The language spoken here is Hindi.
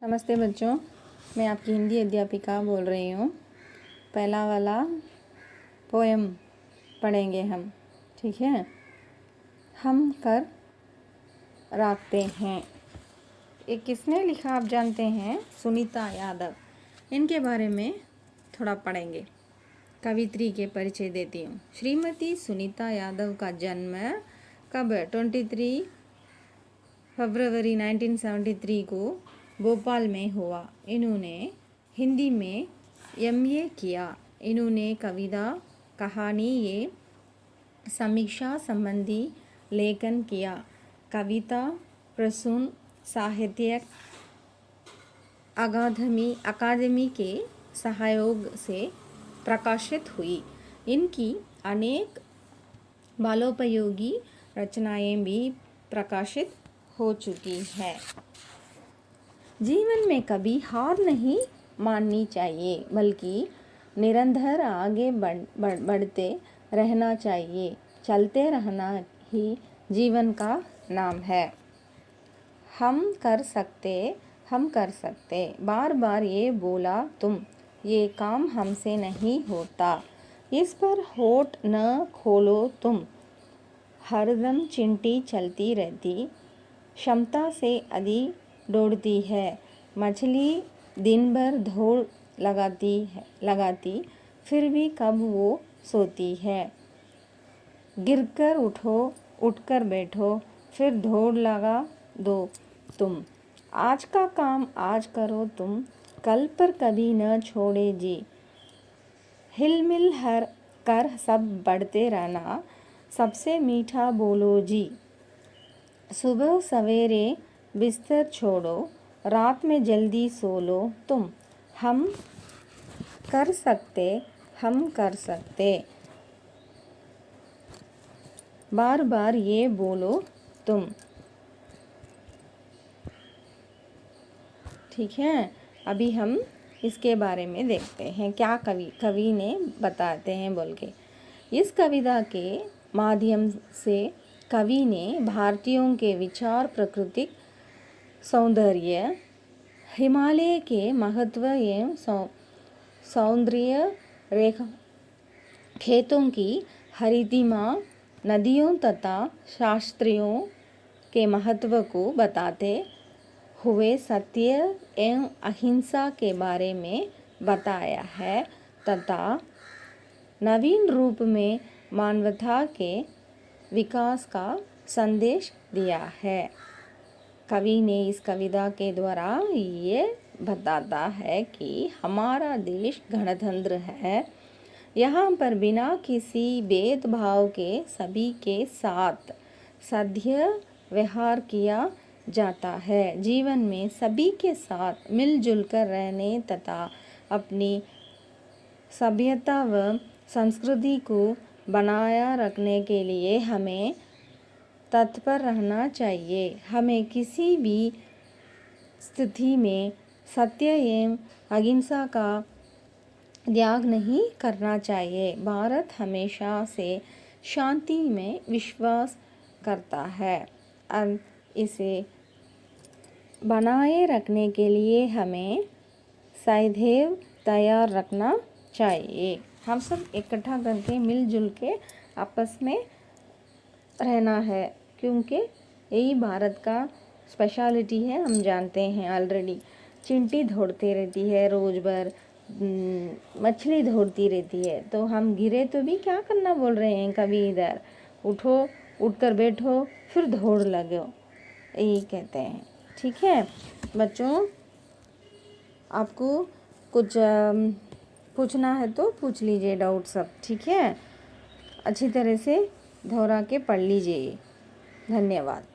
नमस्ते बच्चों, मैं आपकी हिंदी अध्यापिका बोल रही हूँ। पहला वाला पोएम पढ़ेंगे हम, ठीक है। हम कर रखते हैं। ये किसने लिखा आप जानते हैं? सुनीता यादव। इनके बारे में थोड़ा पढ़ेंगे। कवित्री के परिचय देती हूँ। श्रीमती सुनीता यादव का जन्म कब? 23 फरवरी 1973 को भोपाल में हुआ। इन्होंने हिंदी में MA किया। इन्होंने कविता, कहानी ये समीक्षा संबंधी लेखन किया। कविता प्रसून साहित्यिक अकादमी के सहयोग से प्रकाशित हुई। इनकी अनेक बालोपयोगी रचनाएं भी प्रकाशित हो चुकी है। जीवन में कभी हार नहीं माननी चाहिए, बल्कि निरंतर आगे बढ़ते रहना चाहिए। चलते रहना ही जीवन का नाम है। हम कर सकते, बार बार ये बोला तुम, ये काम हमसे नहीं होता। इस पर होठ न खोलो तुम, हरदम चिंटी चलती रहती, क्षमता से अधिक दौड़ती है। मछली दिन भर दौड़ लगाती फिर भी कब वो सोती है। गिरकर उठो, उठकर बैठो, फिर दौड़ लगा दो तुम। आज का काम आज करो तुम, कल पर कभी न छोड़े जी। हिलमिल हर कर सब बढ़ते रहना, सबसे मीठा बोलो जी। सुबह सवेरे बिस्तर छोड़ो, रात में जल्दी सो लो तुम। हम कर सकते, बार बार ये बोलो तुम, ठीक है। अभी हम इसके बारे में देखते हैं क्या कवि ने बताते हैं बोल के। इस कविता के माध्यम से कवि ने भारतीयों के विचार, प्राकृतिक सौंदर्य, हिमालय के महत्व एवं सौंदर्य रेखा, खेतों की हरितिमा, नदियों तथा शास्त्रियों के महत्व को बताते हुए सत्य एवं अहिंसा के बारे में बताया है तथा नवीन रूप में मानवता के विकास का संदेश दिया है। कवि ने इस कविता के द्वारा ये बताता है कि हमारा देश गणतंत्र है। यहाँ पर बिना किसी भेदभाव के सभी के साथ सद्य व्यवहार किया जाता है। जीवन में सभी के साथ मिलजुल कर रहने तथा अपनी सभ्यता व संस्कृति को बनाया रखने के लिए हमें तत्पर रहना चाहिए। हमें किसी भी स्थिति में सत्य एवं अहिंसा का त्याग नहीं करना चाहिए। भारत हमेशा से शांति में विश्वास करता है और इसे बनाए रखने के लिए हमें सदैव तैयार रखना चाहिए। हम सब इकट्ठा करके मिलजुल के आपस में रहना है, क्योंकि यही भारत का स्पेशलिटी है। हम जानते हैं ऑलरेडी। चिंटी दौड़ती रहती है रोज भर, मछली दौड़ती रहती है, तो हम गिरे तो भी क्या करना बोल रहे हैं कभी इधर उठो, उठकर बैठो, फिर दौड़ लगो, यही कहते हैं, ठीक है बच्चों। आपको कुछ पूछना है तो पूछ लीजिए, डाउट सब, ठीक है। अच्छी तरह से दोहरा के पढ़ लीजिए। धन्यवाद।